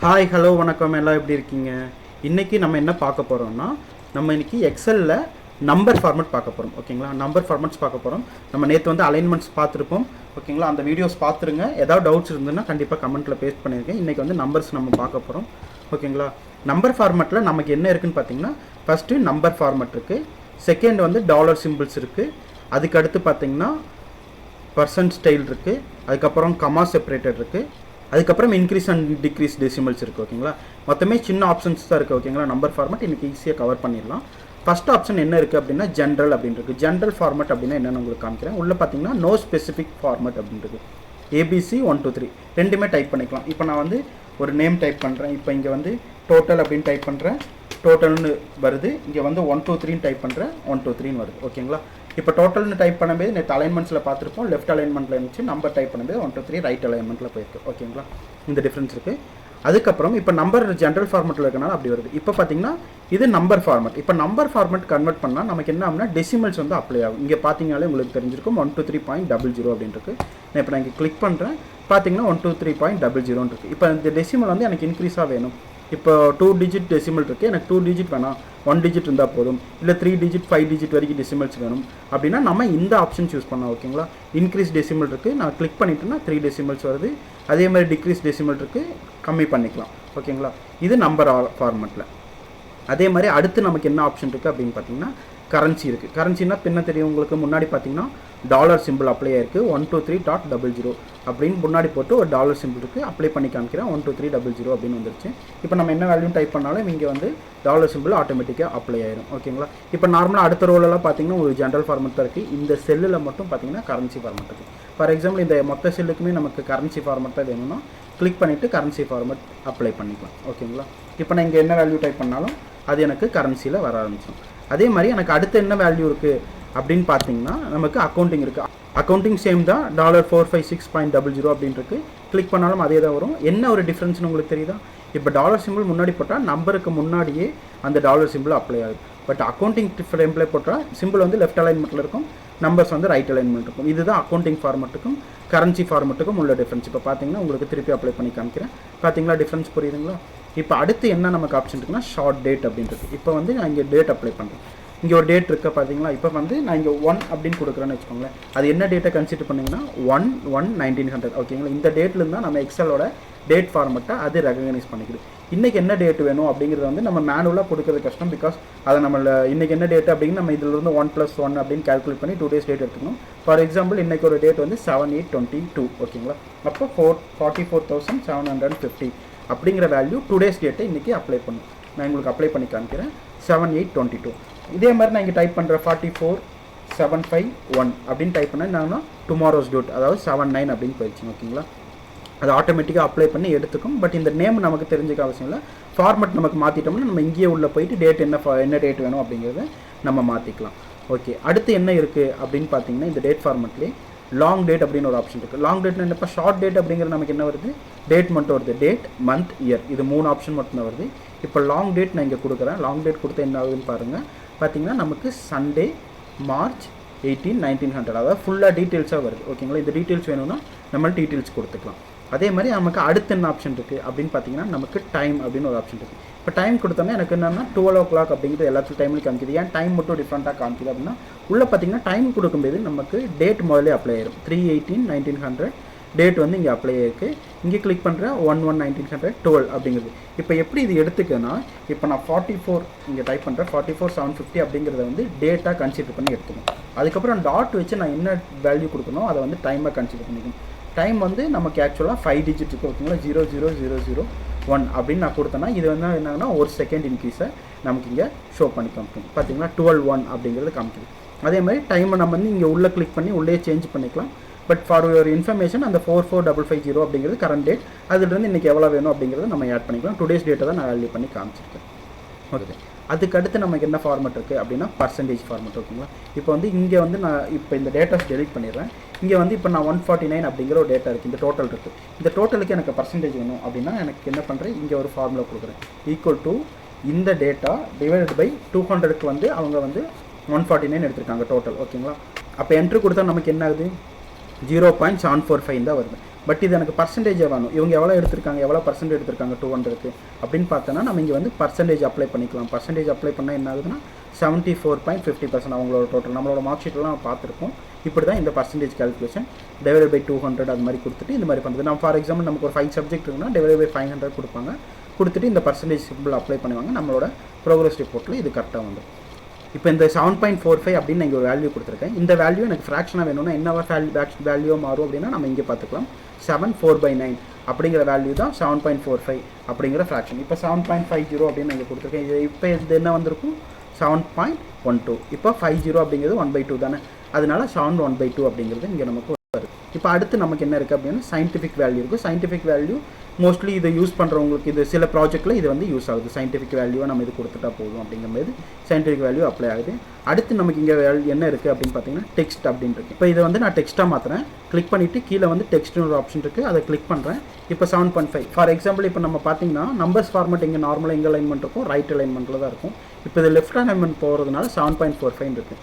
Hi hello வணக்கம், எல்லாம் எப்படி இருக்கீங்க? இன்றைக்கி நம்ம என்ன பார்க்க போகிறோம்னா, நம்ம இன்றைக்கி எக்ஸலில் நம்பர் ஃபார்மெட் பார்க்க போகிறோம். ஓகேங்களா, நம்பர் ஃபார்மெட்ஸ் பார்க்க போகிறோம். நம்ம நேற்று வந்து அலைன்மெண்ட்ஸ் பார்த்துருப்போம். ஓகேங்களா, அந்த வீடியோஸ் பார்த்துருங்க. ஏதாவது டவுட்ஸ் இருந்ததுன்னா கண்டிப்பாக கமெண்ட்டில் பேஸ்ட் பண்ணியிருக்கேன். இன்றைக்கி வந்து நம்பர்ஸ் நம்ம பார்க்க போகிறோம். ஓகேங்களா, நம்பர் ஃபார்மெட்டில் நமக்கு என்ன இருக்குதுன்னு பார்த்தீங்கன்னா, ஃபஸ்ட்டு நம்பர் ஃபார்மெட் இருக்குது. செகண்ட் வந்து டாலர் சிம்பிள்ஸ் இருக்குது. அதுக்கடுத்து பார்த்தீங்கன்னா பர்சன்ட் ஸ்டைல் இருக்குது. அதுக்கப்புறம் கமா செப்பரேட்டட் இருக்குது. அதுக்கப்புறம் இன்க்ரீஸ் அண்ட் டிக்ரீஸ் டெசிமல்ஸ் இருக்குது. ஓகேங்களா, மொத்தமே சின்ன ஆப்ஷன்ஸ் தான் இருக்குது. ஓகேங்களா, நம்பர் ஃபார்மெட் இன்றைக்கி ஈஸியாக கவர் பண்ணிடலாம். ஃபஸ்ட் ஆப்ஷன் என்ன இருக்குது அப்படின்னா ஜென்ரல் அப்படின்னு இருக்குது. ஜென்ரல் ஃபார்மெட் அப்படின்னா என்னென்னு உங்களுக்கு காமிக்கிறேன். உள்ளே பார்த்தீங்கன்னா நோ ஸ்பெசிஃபிக் ஃபார்மெட் அப்படின்றது ஏபிசி 1 2 3 ரெண்டுமே டைப் பண்ணிக்கலாம். இப்போ நான் வந்து ஒரு நேம் டைப் பண்ணுறேன். இப்போ இங்கே வந்து டோட்டல் அப்படின்னு டைப் பண்ணுறேன், டோட்டல்னு வருது. இங்கே வந்து 1 2 3 டைப் பண்ணுறேன், 1 2 3 வருது. ஓகேங்களா, இப்போ டோட்டல்னு டைப் பண்ணும்போது நேற்று அலைன்மெண்ட்ஸில் பார்த்துருப்போம். லெஃப்ட் அலைன்மெண்ட்டில் இருந்துச்சு. நம்பர் டைப் பண்ணும்போது 1 2 3 ரைட் அலைன்மெண்ட்டில் போயிருக்கு. ஓகேங்களா, இந்த டிஃப்ரென்ஸ் இருக்குது. அதுக்கப்புறம் இப்போ நம்பர் ஜென்ரல் ஃபார்மெட்டில் இருக்கனால அப்படி வருது. இப்போ பார்த்தீங்கன்னா இது நம்பர் ஃபார்மெட். இப்போ நம்பர் ஃபார்மெட் கன்வெர்ட் பண்ணால் நமக்கு என்ன ஆகும்னா டெசிமல்ஸ் வந்து அப்ளை ஆகும். இங்கே பார்த்தீங்கனாலே உங்களுக்கு தெரிஞ்சிருக்கும் 123.00 அப்படின்னு இருக்குது. நான் இப்போ நான் இங்கே கிளிக் பண்ணுறேன். பார்த்தீங்கன்னா 123.00 இருக்குது. இப்போ இந்த டெசிமல் வந்து எனக்கு இன்க்ரீஸாக வேணும். இப்போ 2 டிஜிட் டெசிமல் இருக்குது. எனக்கு 2 டிஜிட் வேணாம், 1 டிஜிட் இருந்தால் போதும். இல்லை 3 டிஜிட் 5 டிஜிட் வரைக்கும் டெசிமல்ஸ் வேணும் அப்படின்னா நம்ம இந்த ஆப்ஷன் சூஸ் பண்ணோம். ஓகேங்களா, இன்க்ரீஸ் டெசிமல் இருக்குது. நான் கிளிக் பண்ணிட்டேன்னா 3 டெசிமல்ஸ் வருது. அதே மாதிரி டிக்ரீஸ் டெசிமல் இருக்குது, கம்மி பண்ணிக்கலாம். ஓகேங்களா, இது நம்பர் ஃபார்மெட்டில். அதே மாதிரி அடுத்து நமக்கு என்ன ஆப்ஷன் இருக்குது அப்படின்னு பார்த்தீங்கன்னா கரன்சி இருக்குது. கரன்சினா பின்ன தெரியும் உங்களுக்கு. முன்னாடி பார்த்தீங்கன்னா டாலர் சிம்பிள் அப்ளை ஆயிருக்கு. 123.00 அப்படின்னு முன்னாடி போட்டு ஒரு டாலர் சிம்பிள் இருக்குது. அப்ளை பண்ணி காமிக்கிறேன். 123.00 அப்படின்னு வந்துருச்சு. இப்போ நம்ம என்ன வேல்யூ டைப் பண்ணாலும் இங்கே வந்து டாலர் சிம்பிள் ஆட்டோமேட்டிக்காக அப்ளை ஆயிடும். ஓகேங்களா, இப்போ நார்மலாக அடுத்த ரோலெல்லாம் பார்த்தீங்கன்னா ஒரு ஜென்ரல் ஃபார்மெட் தான் இருக்குது. இந்த செல்லில் மட்டும் பார்த்தீங்கன்னா கரன்சி ஃபார்மெட் இருக்குது. ஃபார் எக்ஸாம்பிள் இந்த மொத்த செல்லுக்குமே நமக்கு கரன்சி ஃபார்மெட் தான் வேணும்னா கிளிக் பண்ணிவிட்டு கரன்சி ஃபார்மெட் அப்ளை பண்ணிக்கலாம். ஓகேங்களா, இப்போ நான் இங்கே என்ன வேல்யூ டைப் பண்ணாலும் அது எனக்கு கரன்சியில் வர ஆரம்பிச்சிடும். அதே மாதிரி எனக்கு அடுத்து என்ன வேல்யூ இருக்குது அப்படின்னு பார்த்தீங்கன்னா நமக்கு அக்கௌண்டிங் இருக்குது. அக்கௌண்டிங் சேம் தான், $456.00 அப்படின்னு இருக்குது. கிளிக் பண்ணாலும் அதே தான் வரும். என்ன ஒரு டிஃப்ரென்ஸ்னு உங்களுக்கு தெரியுதா? இப்போ டாலர் சிம்பிள் முன்னாடி போட்டால் நம்பருக்கு முன்னாடியே அந்த டாலர் சிம்பிள் அப்ளை ஆகுது. பட் அக்கௌண்டிங் ஃப்ரேம்ல போட்டால் சிம்பிள் வந்து லெஃப்ட் அலைன்மெண்ட்டில் இருக்கும், நம்பர்ஸ் வந்து ரைட் அலைன்மெண்ட் இருக்கும். இதுதான் அக்கௌண்டிங் ஃபார்மெட்டுக்கும் கரன்சி ஃபார்மெட்டுக்கும் உள்ள டிஃப்ரென்ஸ். இப்போ பார்த்தீங்கன்னா உங்களுக்கு திருப்பி அப்ளை பண்ணி காமிக்கிறேன். பார்த்தீங்களா டிஃப்ரென்ஸ் புரியுதுங்களா? இப்போ அடுத்து என்ன நமக்கு ஆப்ஷன் இருக்குன்னா ஷார்ட் டேட் அப்படின்றது. இப்போ வந்து நான் இங்கே டேட் அப்ளை பண்ணுறேன். இங்கே ஒரு டேட் இருக்குது பார்த்தீங்களா? இப்போ வந்து நான் இங்கே 1 அப்படின்னு கொடுக்குறேன்னு வச்சுக்கோங்களேன். அது என்ன டேட்டை கன்சிடர் பண்ணிங்கன்னா 1/1/1900. ஓகேங்களா, இந்த டேட்லேருந்து தான் நம்ம எக்ஸலோட டேட் ஃபார்மெட்டை அது ரெகனைஸ் பண்ணிக்குது. இன்றைக்கி என்ன டேட் வேணும் அப்படிங்கிறத வந்து நம்ம மேனுவலாக கொடுக்குறது கஷ்டம். பிகாஸ் அதை நம்ம இன்றைக்கி என்ன டேட் அப்படின்னு நம்ம இதிலிருந்து 1+1 அப்படின்னு கால்குலேட் பண்ணி 2 days டேட் எடுத்துக்கணும். ஃபார் எக்ஸாம்பிள் இன்றைக்கி ஒரு டேட் வந்து 7/8/22. ஓகேங்களா, அப்போ 44,750 அப்படிங்கிற வேல்யூ 2 days டேட்டை இன்றைக்கி அப்ளை பண்ணும். நான் உங்களுக்கு அப்ளை பண்ணி காமிக்கிறேன். 7/8/22. இதே மாதிரி நான் இங்கே டைப் பண்ணுற 44,751 அப்படின்னு டைப் பண்ணேன். என்னன்னா டுமாரோஸ் டேட், அதாவது 7/9 அப்படின்னு போயிடுச்சு. ஓகேங்களா, அது ஆட்டோமேட்டிக்காக அப்ளை பண்ணி எடுத்துக்கும். பட் இந்த நேம் நமக்கு தெரிஞ்சுக்க அவசியம் இல்லை. ஃபார்மெட் நமக்கு மாற்றிட்டோம்னா நம்ம இங்கேயே உள்ளே போயிட்டு டேட் என்ன டேட் வேணும் அப்படிங்கிறத நம்ம மாற்றிக்கலாம். ஓகே, அடுத்து என்ன இருக்குது அப்படின்னு பார்த்தீங்கன்னா இந்த டேட் ஃபார்மெட்லேயே லாங் டேட் அப்படின்னு ஒரு ஆப்ஷன் இருக்குது. லாங் டேட்னா என்னப்பா? ஷார்ட் டேட் அப்படிங்கிறது நமக்கு என்ன வருது? டேட் மட்டும் வருது. டேட், மந்த், இயர், இது 3 ஆப்ஷன் மட்டும்தான் வருது. இப்போ லாங் டேட் நான் இங்கே கொடுக்குறேன். லாங் டேட் கொடுத்தா என்ன ஆகுதுன்னு பாருங்கள். பார்த்தீங்கன்னா நமக்கு சண்டே March 18, 1900, அதாவது ஃபுல்லாக டீட்டெயில்ஸாக வருது. ஓகேங்களா, இந்த டீட்டெயில்ஸ் வேணும்னா நம்ம டீட்டெயில்ஸ் கொடுத்துக்கலாம். அதே மாதிரி நமக்கு அடுத்து என்ன ஆப்ஷன் இருக்குது அப்படின்னு பார்த்தீங்கன்னா நமக்கு டைம் அப்படின்னு ஒரு ஆப்ஷன் இருக்குது. இப்போ டைம் கொடுத்தோன்னா எனக்கு என்னென்னா 12 o'clock அப்படிங்கிறது எல்லாத்துக்கும் டைம்லையும் காமிக்குது. ஏன் டைம் மட்டும் டிஃப்ரெண்ட்டாக காமிக்குது அப்படின்னா உள்ளே பார்த்தீங்கன்னா டைம் கொடுக்கும்போது நமக்கு டேட் முதலே அப்ளை ஆயிடும். 3/18/1900 டேட் வந்து இங்கே அப்ளை ஆயிருக்கு. இங்கே கிளிக் பண்ணுற 1/1/1900 12 அப்படிங்கிறது. இப்போ எப்படி இது எடுத்துக்கன்னா, இப்போ நான் 44 இங்கே டைப் பண்ணுறேன். 44,750 அப்படிங்கிறத வந்து டேட்டாக கன்சிடர் பண்ணி எடுத்துக்கணும். அதுக்கப்புறம் டாட் வச்சு நான் என்ன வேல்யூ கொடுக்கணும் அதை வந்து டைமாக கன்சிடர் பண்ணிக்கணும். டைம் வந்து நமக்கு ஆக்சுவலாக 5 டிஜிட் இருக்குது. ஓகேங்களா, 00001 அப்படின்னு நான் கொடுத்தேன்னா இது வந்து என்னன்னா 1 செகண்ட் இன்க்ரீஸை நமக்கு இங்கே ஷோ பண்ணி காமிக்கும். பார்த்தீங்கன்னா 12/1 அப்படிங்கிறது காமிக்குது. அதே மாதிரி டைமை நம்ம வந்து இங்கே உள்ளே கிளிக் பண்ணி உள்ளே சேஞ்ச் பண்ணிக்கலாம். பட் ஃபார் யுவர் இன்ஃபர்மேஷன் அந்த 44,550 அப்படிங்கிறது கரண்ட் டேட். அதுலேருந்து இன்றைக்கி எவ்வளோ வேணும் அப்படிங்கிறத நம்ம ஆட் பண்ணிக்கலாம். 2 days டேட்டை தான் நான் வேல்யூ பண்ணி காமிச்சிருக்கேன். ஓகே, அதுக்கடுத்து நமக்கு என்ன ஃபார்மெட் இருக்குது அப்படின்னா பர்சன்டேஜ் ஃபார்மெட். ஓகேங்களா, இப்போ வந்து இங்கே வந்து நான் இப்போ இந்த டேட்டாஸ் டெலிட் பண்ணிடுறேன். இங்கே வந்து இப்போ நான் 149 அப்படிங்கிற ஒரு டேட்டா இருக்குது. இந்த டோட்டல் இருக்குது. இந்த டோட்டலுக்கு எனக்கு பர்சன்டேஜ் வேணும் அப்படின்னா எனக்கு என்ன பண்ணுறேன், இங்கே ஒரு ஃபார்முலா கொடுக்குறேன். ஈக்குவல் டு இந்த டேட்டா டிவைடட் பை 200க்கு வந்து அவங்க வந்து 149 எடுத்திருக்காங்க டோட்டல். ஓகேங்களா, அப்போ என்ட்ரு கொடுத்தா நமக்கு என்ன ஆகுது? 0.745 தான் வருது. பட் இது எனக்கு பர்சன்டேஜே வேணும். இவங்க எவ்வளோ எடுத்திருக்காங்க, எவ்வளோ பர்சன்டேஜ் எடுத்திருக்காங்க 200க்கு அப்படின்னு பார்த்தோன்னா நம்ம இங்கே வந்து பர்சன்டேஜ் அப்ளை பண்ணிக்கலாம். பர்சன்டேஜ் அப்ளை பண்ணால் என்ன ஆகுதுன்னா 74.50% அவங்களோட டோட்டல். நம்மளோட மார்க் ஷீட்லாம் பார்த்துருப்போம். இப்படி தான் இந்த பர்சன்டேஜ் கால்குலேஷன் டிவைட் பை 200 அது மாதிரி கொடுத்துட்டு இந்த மாதிரி பண்ணுறது. நம்ம ஃபார் எக்ஸாம்பிள் நமக்கு ஒரு 5 சப்ஜெக்ட் இருக்குன்னா டிவைட் பை 500 கொடுப்பாங்க. கொடுத்துட்டு இந்த பர்சன்டேஜ் சிம்பிள் அப்ளை பண்ணுவாங்க. நம்மளோட ப்ரோக்ரஸ் ரிப்போர்ட்டில் இது கரெக்டாக வந்துடும். இப்போ இந்த 7.45 அப்படின்னு இங்கே ஒரு வேல்யூ கொடுத்துருக்கேன். இந்த வேல்யூ எனக்கு ஃப்ராக்ஷனாக வேணும்னா என்ன வேல்யூ மாறும் அப்படின்னா நம்ம இங்கே பார்த்துக்கலாம். 7/4/9 அப்படிங்கிற வேல்யூ தான் 7.45 அப்படிங்கிற ஃப்ராக்ஷன். இப்போ 7.50 அப்படின்னு இங்கே கொடுத்துருக்கேன். இப்போ இது என்ன வந்திருக்கும் 7.12. இப்போ 50 அப்படிங்கிறது 1/2 தானே, அதனால 7/1/2 அப்படிங்கிறது இங்கே நமக்கு வருது. இப்போ அடுத்து நமக்கு என்ன இருக்குது அப்படின்னா சயின்டிஃபிக் வேல்யூ இருக்குது. சயின்டிஃபிக் வேல்யூ மோஸ்ட்லி இதை யூஸ் பண்ணுறவங்களுக்கு இது சில ப்ராஜெக்ட்டில் இது வந்து யூஸ் ஆகுது. சயின்டிஃபிக் வேல்யூவை நம்ம இது கொடுத்துட்டா போதும் அப்படிங்கும்போது சயின்டிஃபிக் வேல்யூ அப்ளை ஆகுது. அடுத்து நமக்கு இங்கே என்ன இருக்குது அப்படின்னு பார்த்தீங்கன்னா டெக்ஸ்ட் அப்படின்னு இருக்குது. இப்போ இதை வந்து நான் டெக்ஸ்ட்டாக மாற்றுறேன். கிளிக் பண்ணிவிட்டு கீழே வந்து டெக்ஸ்ட்னு ஒரு ஆப்ஷன் இருக்குது, அதை கிளிக் பண்ணுறேன். இப்போ 7.5 ஃபார் எக்ஸாம்பிள் இப்போ நம்ம பார்த்தீங்கன்னா நம்பர்ஸ் ஃபார்மேட் இங்கே நார்மலாக எங்கே அலைன்மெண்ட் இருக்கும், ரைட் அலைன்மெண்ட்டில் தான் இருக்கும். இப்போ இது லெஃப்ட் அலைன்மெண்ட் போகிறதுனால 7.45 இருக்குது.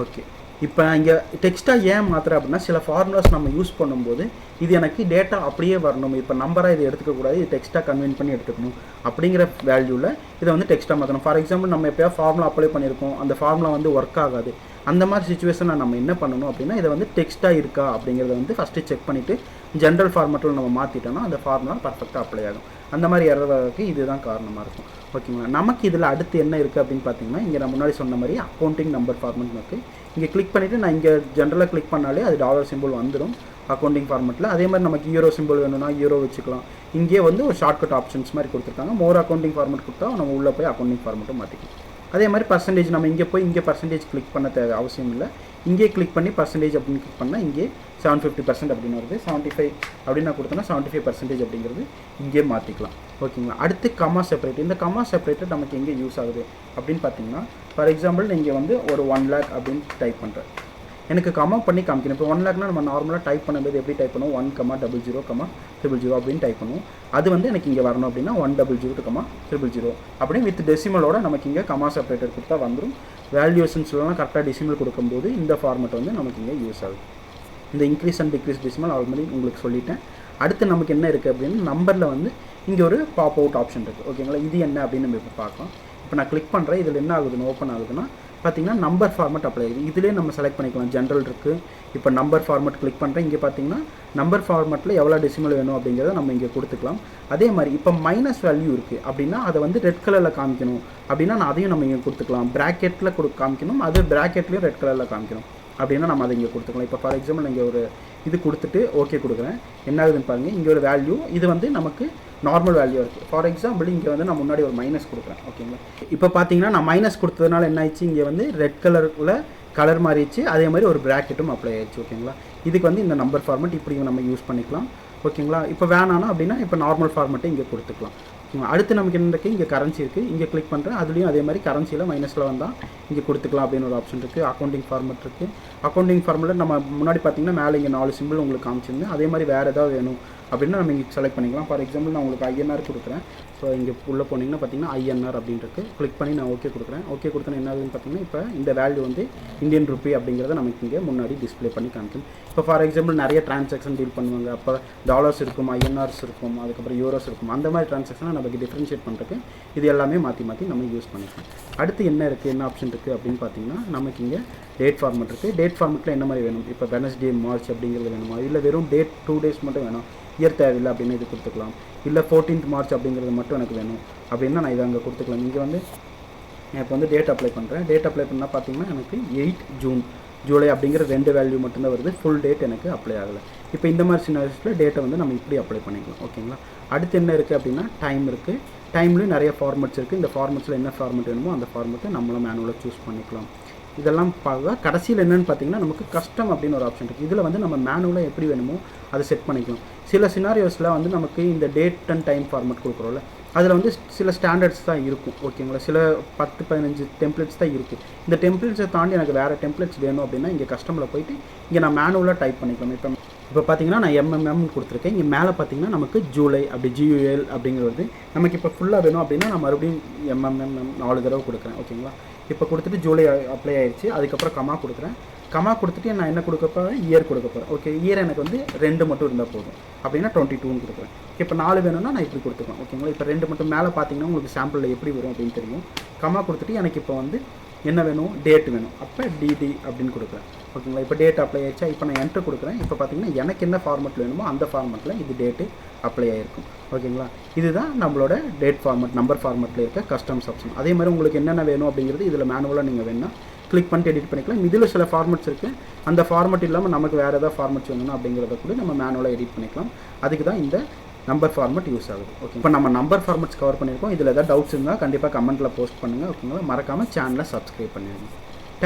ஓகே, இப்போ இங்கே டெக்ஸ்ட்டாக ஏன் மாத்திரம் அப்படின்னா சில ஃபார்முலாஸ் நம்ம யூஸ் பண்ணும்போது இது எனக்கு டேட்டா அப்படியே வரணும். இப்போ நம்பராக இதை எடுத்துக்கக்கூடாது, இது டெக்ஸ்ட்டாக கன்வெர்ட் பண்ணி எடுத்துக்கணும் அப்படிங்கிற வேல்யூவில் இதை வந்து டெக்ஸ்ட்டாக மாற்றணும். ஃபார் எக்ஸாம்பிள் நம்ம எப்போயா ஃபார்முலா அப்ளை பண்ணியிருக்கோம், அந்த ஃபார்முலா வந்து ஒர்க் ஆகாது. அந்த மாதிரி சுச்சுவேஷனில் நம்ம என்ன பண்ணணும் அப்படின்னா இதை வந்து டெக்ஸ்ட்டாக இருக்கா அப்படிங்கிறத வந்து ஃபஸ்ட்டு செக் பண்ணிவிட்டு ஜென்ரல் ஃபார்மேட்டில் நம்ம மாற்றிட்டோம்னா அந்த ஃபார்முலா பர்ஃபெக்டாக அப்ளை ஆகும். அந்த மாதிரி எரருக்கு இதுதான் காரணமாக இருக்கும். ஓகேங்களா, நமக்கு இதில் அடுத்து என்ன இருக்குது அப்படின்னு பார்த்தீங்கன்னா இங்கே நான் முன்னாடி சொன்ன மாதிரி அக்கௌண்டிங் நம்பர் ஃபார்மேட் இருக்குது. இங்கே கிளிக் பண்ணிவிட்டு நான் இங்கே ஜென்ரலாக கிளிக் பண்ணாலே அது டாலர் சிம்பிள் வந்துடும் அக்கௌண்டிங் ஃபார்மேட்டில். அதே மாதிரி நமக்கு யூரோ சிம்பிள் வேணும்னா யூரோ வச்சுக்கலாம். இங்கே வந்து ஒரு ஷார்ட்கட் ஆப்ஷன்ஸ் மாதிரி கொடுத்துருக்காங்க. மோர் அக்கௌண்டிங் ஃபார்மேட் கொடுத்தா நம்ம உள்ளே போய் அக்கௌண்டிங் ஃபார்மேட்டும் மாற்றிக்கலாம். அதே மாதிரி பர்சன்டேஜ் நம்ம இங்கே போய் இங்கே பர்சன்டேஜ் கிளிக் பண்ண தேவை அவசியம் இல்லை. இங்கே கிளிக் பண்ணி பர்சன்டேஜ் அப்படின்னு கிளிக் பண்ணால் இங்கே 750% அப்படின்னு வருது. 75 அப்படின்னு நான் கொடுத்தோன்னா 75% அப்படிங்கிறது இங்கே மாற்றிக்கலாம். ஓகேங்களா, அடுத்து கமா செப்பரேட். இந்த கமா செப்பரேட்டர் நமக்கு எங்கே யூஸ் ஆகுது அப்படின்னு பார்த்தீங்கன்னா ஃபார் எக்ஸாம்பிள் இங்கே வந்து ஒரு 1 lakh அப்படின்னு டைப் பண்ணுறேன். எனக்கு கமா பண்ணி காமிக்கணும். இப்போ 1 lakhனா நம்ம நார்மலாக டைப் பண்ணும்போது எப்படி டைப் பண்ணுவோம் 1,00,00,000 அப்படின்னு டைப் பண்ணுவோம். அது வந்து எனக்கு இங்கே வரணும் அப்படின்னா 1,00,00,000 அப்படி வித் டெசிமலோட நமக்கு இங்கே கமா செப்பரேட்டர் கொடுத்தா வந்துடும். வேல்யூஷன்ஸ்லாம் கரெக்டாக டெசிமல் கொடுக்கும்போது இந்த ஃபார்மேட் வந்து நமக்கு இங்கே யூஸ் ஆகுது. இந்த increase and degrees decimal already உங்களுக்கு சொல்லிட்டேன். அடுத்து நமக்கு என்ன இருக்குது அப்படின்னு நம்பரில் வந்து இங்கே ஒரு பாப் அவுட் ஆப்ஷன் இருக்குது. ஓகேங்களா, இது என்ன அப்படின்னு நம்ம இப்போ பார்க்கலாம். இப்போ நான் கிளிக் பண்ணுறேன். இதில் என்ன ஆகுதுன்னு ஓப்பன் ஆகுதுன்னா பார்த்தீங்கன்னா நம்பர் ஃபார்மேட் அப்ளை ஆகுது. இதிலே நம்ம செலக்ட் பண்ணிக்கலாம். ஜென்ரல் இருக்குது. இப்போ நம்பர் ஃபார்மேட் கிளிக் பண்ணுறேன். இங்கே பார்த்தீங்கன்னா நம்பர் ஃபார்மேட்டில் எவ்வளோ டெசிமல் வேணும் அப்படிங்கிறத நம்ம இங்கே கொடுத்துக்கலாம். அதே மாதிரி இப்போ மைனஸ் வேல்யூ இருக்குது அப்படின்னா அதை வந்து ரெட் கலரில் காமிக்கணும் அப்படின்னா நான் அதையும் நம்ம இங்கே கொடுத்துக்கலாம். ப்ராக்கெட்டில் காமிக்கணும், அது ப்ராக்கெட்லேயும் ரெட் கலரில் காமிக்கணும் அப்படின்னா நம்ம அதை இங்கே கொடுத்துக்கலாம். இப்போ ஃபார் எக்ஸாம்பிள் இங்கே ஒரு இது கொடுத்துட்டு ஓகே கொடுக்குறேன். என்ன ஆகுதுன்னு பாருங்கள், இங்கே ஒரு வேல்யூ இது வந்து நமக்கு நார்மல் வேல்யூ இருக்குது. ஃபார் எக்ஸாம்பிள் இங்கே வந்து நான் முன்னாடி ஒரு மைனஸ் கொடுக்குறேன். ஓகேங்களா, இப்போ பார்த்தீங்கன்னா நான் மைனஸ் கொடுத்ததுனால என்ன ஆயிடுச்சு, இங்கே வந்து ரெட் கலர் மாறிடுச்சு. அதே மாதிரி ஒரு ப்ராக்கெட்டும் அப்ளை ஆயிடுச்சு. ஓகேங்களா, இதுக்கு வந்து இந்த நம்பர் ஃபார்மேட் இப்படி நம்ம யூஸ் பண்ணிக்கலாம். ஓகேங்களா, இப்போ வேணானா அப்படின்னா இப்போ நார்மல் ஃபார்மேட்டை இங்கே கொடுத்துக்கலாம். அடுத்து நமக்கு என்ன இருக்குது, இங்கே கரன்சி இருக்குது. இங்கே கிளிக் பண்ணுறேன். அதுலேயும் அதே மாதிரி கரன்சியில் மைனஸில் வந்தால் இங்கே கொடுத்துக்கலாம் அப்படின்னு ஒரு ஆப்ஷன் இருக்குது. அக்கௌண்டிங் ஃபார்மேட் இருக்குது. அக்கௌண்டிங் ஃபார்மேட்டில் நம்ம முன்னாடி பார்த்தீங்கன்னா மேலே இங்கே 4 சிம்பிள் உங்களுக்கு காமிச்சிருந்தேன். அதே மாதிரி வேறு ஏதாவது வேணும் அப்படின்னா நம்ம இங்கே செலக்ட் பண்ணிக்கலாம். ஃபார் எக்ஸாம்பிள் நான் உங்களுக்கு ஐஎன்ஆர் கொடுக்குறேன். ஸோ இங்கே உள்ளே போனீங்கன்னா பார்த்தீங்கன்னா ஐஎன்ஆர் அப்படின்ட்டு கிளிக் பண்ணி நான் ஓகே கொடுக்குறேன். ஓகே கொடுத்தோன்னா என்ன ஆகுதுன்னு பார்த்தீங்கன்னா இப்போ இந்த வேல்யூ வந்து இந்தியன் ருப்பி அப்படிங்கிறத நமக்கு இங்கே முன்னாடி டிஸ்பிளே பண்ணி காமிக்கும். இப்போ ஃபார் எக்ஸாம்பிள் நிறைய டிரான்சாக்ஷன் டீல் பண்ணுவாங்க. அப்போ டாலர்ஸ் இருக்கும், ஐஎன்ஆர்ஸ் இருக்கும், அதுக்கப்புறம் யூரோஸ் இருக்கும். அந்த மாதிரி டிரான்சாக்ஷனை நமக்கு டிஃப்ரென்ஷியேட் பண்ணுறதுக்கு இது எல்லாமே மாற்றி நம்ம யூஸ் பண்ணிக்கலாம். அடுத்து என்ன இருக்குது, என்ன ஆப்ஷன் இருக்குது அப்படின்னு பார்த்தீங்கன்னா நமக்கு இங்கே டேட் ஃபார்மேட் இருக்குது. டேட் ஃபார்மேட்டில் என்ன மாதிரி வேணும், இப்போ வெனஸ்டே மார்ச் அப்படிங்கிறது வேணுமா, இல்லை வெறும் டேட் 2 days மட்டும் வேணும், இயர் தேவையில்லை அப்படின்னு இது கொடுத்துக்கலாம். இல்லை 14th March அப்படிங்கிறது மட்டும் எனக்கு வேணும் அப்படின்னா நான் இதை அங்கே கொடுத்துக்கலாம். இங்கே வந்து இப்போ வந்து டேட் அப்ளை பண்ணுறேன். டேட் அப்ளை பண்ணால் பார்த்தீங்கன்னா எனக்கு 8 June ஜூலை அப்படிங்கிற 2 வேல்யூ மட்டும்தான் வருது. ஃபுல் டேட் எனக்கு அப்ளை ஆகலை. இப்போ இந்த மாதிரி சினாரியோஸில் டேட்டை வந்து நம்ம இப்படி அப்ளை பண்ணிக்கலாம். ஓகேங்களா, அடுத்து என்ன இருக்குது அப்படின்னா டைம் இருக்குது. டைம்லேயும் நிறைய ஃபார்மேட்ஸ் இருக்குது. இந்த ஃபார்மேட்ஸில் என்ன ஃபார்மேட் வேணுமோ அந்த ஃபார்மேட்டை நம்மளும் மேனுவலாக சூஸ் பண்ணிக்கலாம். இதெல்லாம் பார்க்க கடைசியில் என்னென்னு பார்த்தீங்கன்னா நமக்கு கஸ்டம் அப்படின்னு ஒரு ஆப்ஷன் இருக்குது. இதில் வந்து நம்ம மேனுவலாக எப்படி வேணுமோ அதை செட் பண்ணிக்கலாம். சில சினாரியோஸில் வந்து நமக்கு இந்த டேட் அண்ட் டைம் ஃபார்மேட் கொடுக்குறோம்ல, அதில் வந்து சில ஸ்டாண்டர்ட்ஸ் தான் இருக்கும். ஓகேங்களா, சில 10-15 டெம்ப்ளேட்ஸ் தான் இருக்குது. இந்த டெம்ப்ளேட்ஸை தாண்டி எனக்கு வேறு டெம்ப்ளேட்ஸ் வேணும் அப்படின்னா இங்கே கஸ்டமில் போயிட்டு இங்கே நான் மேனுவலாக டைப் பண்ணிக்கலாம். இப்போ பார்த்தீங்கன்னா நான் MMM கொடுத்துருக்கேன். இங்கே மேலே பார்த்தீங்கன்னா நமக்கு ஜூலை அப்படி GUL அப்படிங்கிறது நமக்கு இப்போ ஃபுல்லாக வேணும் அப்படின்னா நான் மறுபடியும் MMM 4 தடவை கொடுக்குறேன். ஓகேங்களா, இப்போ கொடுத்துட்டு ஜூலை அப்ளை ஆயிடுச்சு. அதுக்கப்புறம் கமா கொடுக்குறேன். கமா கொடுத்துட்டு நான் என்ன கொடுக்க போகிறேன், இயர் கொடுக்க போகிறேன். ஓகே, இயர் எனக்கு வந்து 2 மட்டும் இருந்தால் போதும், அப்படின்னா 22ன்னு கொடுக்குறேன். இப்போ 4 வேணும்னா நான் இப்படி கொடுத்துக்கலாம். ஓகேங்களா, இப்போ 2 மட்டும் மேலே பார்த்தீங்கன்னா உங்களுக்கு சாம்பிளில் எப்படி வரும் அப்படின்னு தெரியும். கமா கொடுத்துட்டு எனக்கு இப்போ வந்து என்ன வேணும், டேட் வேணும். அப்போ டிடி அப்படின்னு கொடுக்குறேன். ஓகேங்களா, இப்போ டேட் அப்ளை ஆயிடுச்சா. இப்போ நான் என்ட்ரு கொடுக்குறேன். இப்போ பார்த்தீங்கன்னா எனக்கு என்ன ஃபார்மெட் வேணுமோ அந்த ஃபார்மெட்டில் இது டேட்டு அப்ளை ஆகிருக்கும். ஓகேங்களா, இதுதான் நம்மளோட டேட் ஃபார்மெட், நம்பர் ஃபார்மெட்டில் இருக்க கஸ்டம்ஸ் ஆப்ஷன். அதே மாதிரி உங்களுக்கு என்னென்ன வேணும் அப்படிங்கிறது இதில் மேனுவலாக நீங்கள் வேணால் கிளிக் பண்ணிட்டு எடிட் பண்ணிக்கலாம். இதில் சில ஃபார்மெட்ஸ் இருக்குது, அந்த ஃபார்மெட் இல்லாமல் நமக்கு வேறு ஏதாவது ஃபார்மெட்ஸ் வேணும்னா அப்படிங்கிறத கூட நம்ம மேனுவலாக எடிட் பண்ணிக்கலாம். அதுக்கு தான் இந்த நம்பர் ஃபார்மெட் யூஸ் ஆகுது. ஓகே, இப்போ நம்ம நம்பர் ஃபார்மெட்ஸ் கவர் பண்ணியிருக்கோம். இதில் ஏதாவது டவுட்ஸ் இருந்தால் கண்டிப்பாக கமெண்ட்டில் போஸ்ட் பண்ணுங்கள். ஓகேங்களா, மறக்காமல் சேனலை சப்ஸ்கிரைப் பண்ணிடுங்க.